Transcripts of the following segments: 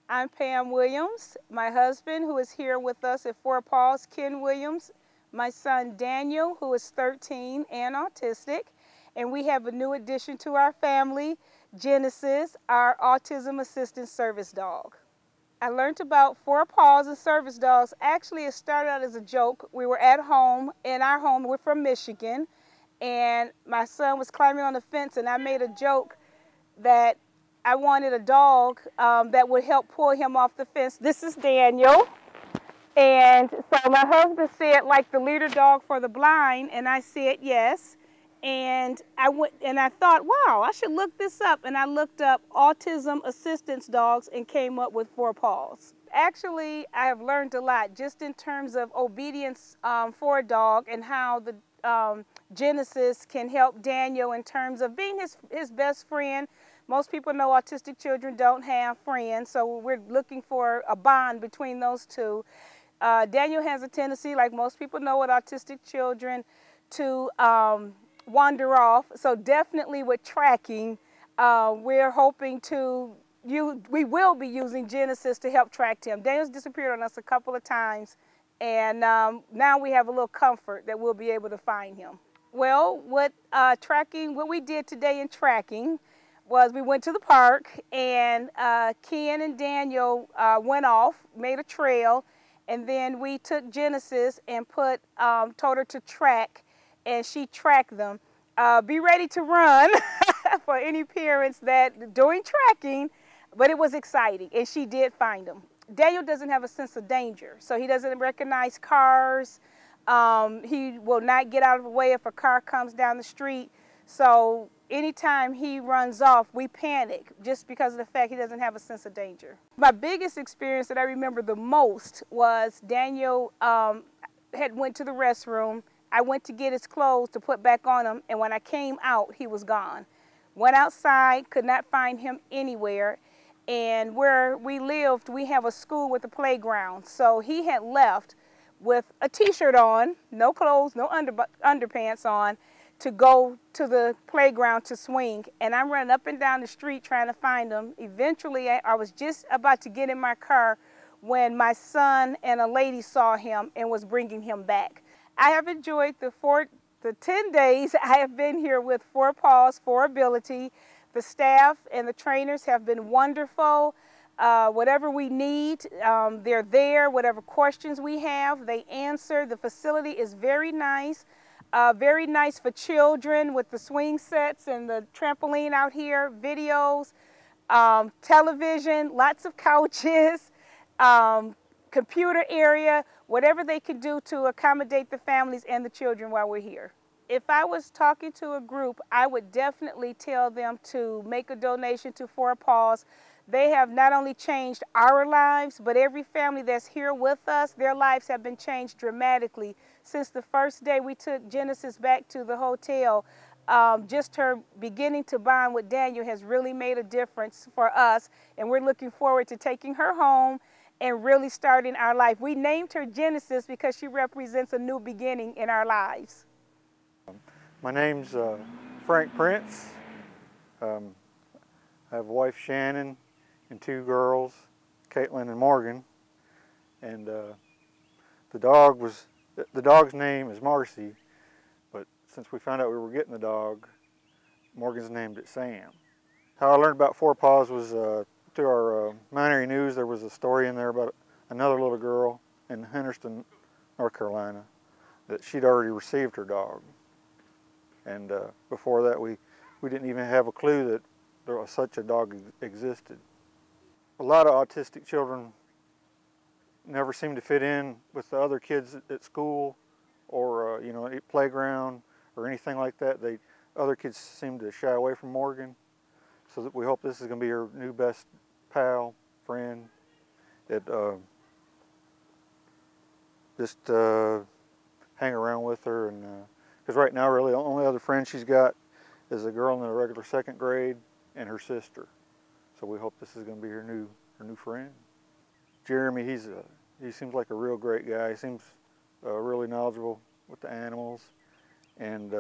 I'm Pam Williams. My husband, who is here with us at Four Paws, Ken Williams. My son, Daniel, who is 13 and autistic. And we have a new addition to our family, Genesis, our Autism Assistance Service Dog. I learned about Four Paws and service dogs. Actually, it started out as a joke. We were at home, in our home, we're from Michigan, and my son was climbing on the fence, and I made a joke that I wanted a dog that would help pull him off the fence. This is Daniel. And so my husband said, like the leader dog for the blind, and I said yes. And I thought, wow, I should look this up. And I looked up autism assistance dogs and came up with Four Paws. Actually, I have learned a lot just in terms of obedience for a dog and how the Genesis can help Daniel in terms of being his best friend. Most people know autistic children don't have friends, so we're looking for a bond between those two. Daniel has a tendency, like most people know with autistic children, to wander off. So definitely with tracking, we're hoping we will be using Genesis to help track him. Daniel's disappeared on us a couple of times, and now we have a little comfort that we'll be able to find him. Well, what we did today in tracking was we went to the park, and Ken and Daniel went off, made a trail, and then we took Genesis and told her to track, and she tracked them. Be ready to run for any parents that doing tracking, but it was exciting, and she did find them. Daniel doesn't have a sense of danger, so he doesn't recognize cars. He will not get out of the way if a car comes down the street. So anytime he runs off, we panic just because of the fact he doesn't have a sense of danger. My biggest experience that I remember the most was Daniel had went to the restroom. I went to get his clothes to put back on him, and when I came out, he was gone. Went outside, could not find him anywhere. And where we lived, we have a school with a playground. So he had left with a t-shirt on, no clothes, no underpants on, to go to the playground to swing. And I'm running up and down the street trying to find him. Eventually, I was just about to get in my car when my son and a lady saw him and was bringing him back. I have enjoyed the 10 days I have been here with Four Paws For Ability. The staff and the trainers have been wonderful. Whatever we need, they're there. Whatever questions we have, they answer. The facility is very nice for children with the swing sets and the trampoline out here, videos, television, lots of couches, computer area, whatever they can do to accommodate the families and the children while we're here. If I was talking to a group, I would definitely tell them to make a donation to Four Paws. They have not only changed our lives, but every family that's here with us, their lives have been changed dramatically. Since the first day we took Genesis back to the hotel, just her beginning to bond with Daniel has really made a difference for us, and we're looking forward to taking her home and really starting our life. We named her Genesis because she represents a new beginning in our lives. My name's Frank Prince. I have a wife, Shannon, and two girls, Caitlin and Morgan. And the dog's name is Marcy, but since we found out we were getting the dog, Morgan's named it Sam. How I learned about Four Paws was through our Minery News. There was a story in there about another little girl in Henderson, North Carolina, that she'd already received her dog. And before that, we didn't even have a clue that there was such a dog existed. A lot of autistic children never seem to fit in with the other kids at school or you know, at playground or anything like that. Other kids seem to shy away from Morgan. So that we hope this is going to be her new best pal, friend, that just hang around with her. And because right now, really, the only other friend she's got is a girl in the regular 2nd grade and her sister. So we hope this is going to be her new friend. Jeremy, he seems like a real great guy. He seems really knowledgeable with the animals. And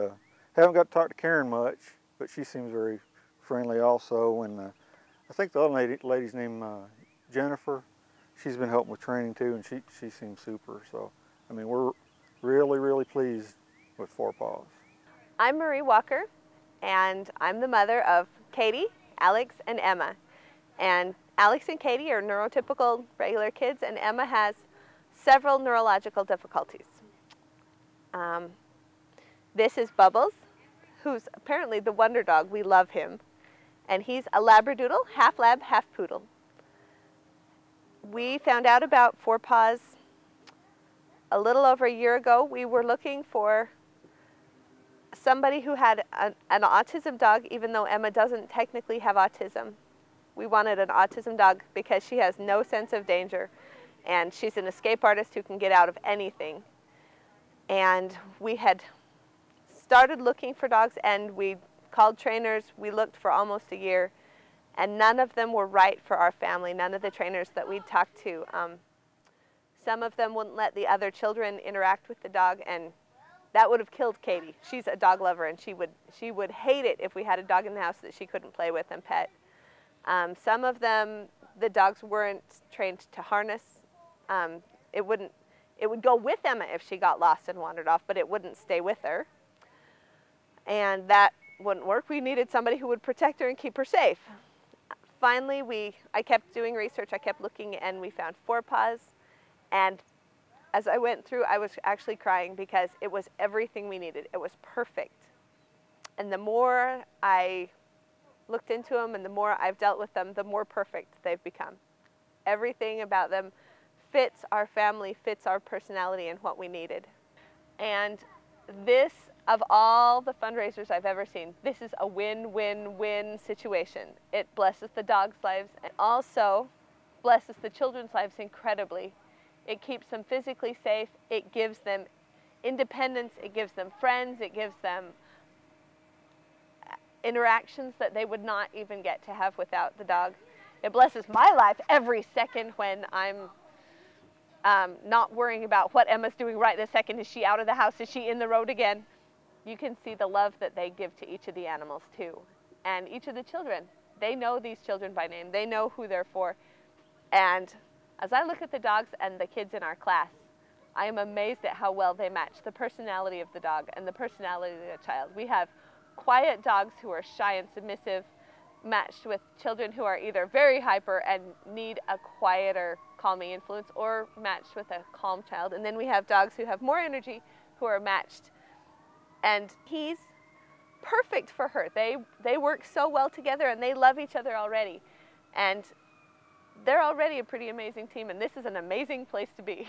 haven't got to talk to Karen much, but she seems very friendly also. And I think the other lady's name Jennifer. She's been helping with training too, and she seems super. So, I mean, we're really, really pleased with 4 Paws. I'm Marie Walker, and I'm the mother of Katie, Alex, and Emma. And Alex and Katie are neurotypical regular kids, and Emma has several neurological difficulties. This is Bubbles, who's apparently the wonder dog. We love him. And he's a Labradoodle, half lab, half poodle. We found out about 4 Paws a little over a year ago. We were looking for somebody who had an autism dog, even though Emma doesn't technically have autism. We wanted an autism dog because she has no sense of danger, and she's an escape artist who can get out of anything. And we had started looking for dogs, and we called trainers. We looked for almost a year, and none of them were right for our family, none of the trainers that we'd talked to. Some of them wouldn't let the other children interact with the dog, and that would have killed Katie. She's a dog lover, and she would hate it if we had a dog in the house that she couldn't play with and pet. Some of them, the dogs weren't trained to harness. It would go with Emma if she got lost and wandered off, but it wouldn't stay with her. And that wouldn't work. We needed somebody who would protect her and keep her safe. Finally, I kept doing research, I kept looking, and we found 4 Paws. And as I went through, I was actually crying because it was everything we needed. It was perfect. And the more I looked into them and the more I've dealt with them, the more perfect they've become. Everything about them fits our family, fits our personality and what we needed. And this, of all the fundraisers I've ever seen, this is a win-win-win situation. It blesses the dogs' lives and also blesses the children's lives incredibly. It keeps them physically safe, it gives them independence, it gives them friends, it gives them interactions that they would not even get to have without the dog. It blesses my life every second when I'm not worrying about what Emma's doing right this second. Is she out of the house? Is she in the road again? You can see the love that they give to each of the animals too. And each of the children, they know these children by name. They know who they're for. And as I look at the dogs and the kids in our class, I am amazed at how well they match the personality of the dog and the personality of the child. We have quiet dogs who are shy and submissive, matched with children who are either very hyper and need a quieter, calming influence, or matched with a calm child. And then we have dogs who have more energy, who are matched. And he's perfect for her. They work so well together, and they love each other already. And they're already a pretty amazing team, and this is an amazing place to be.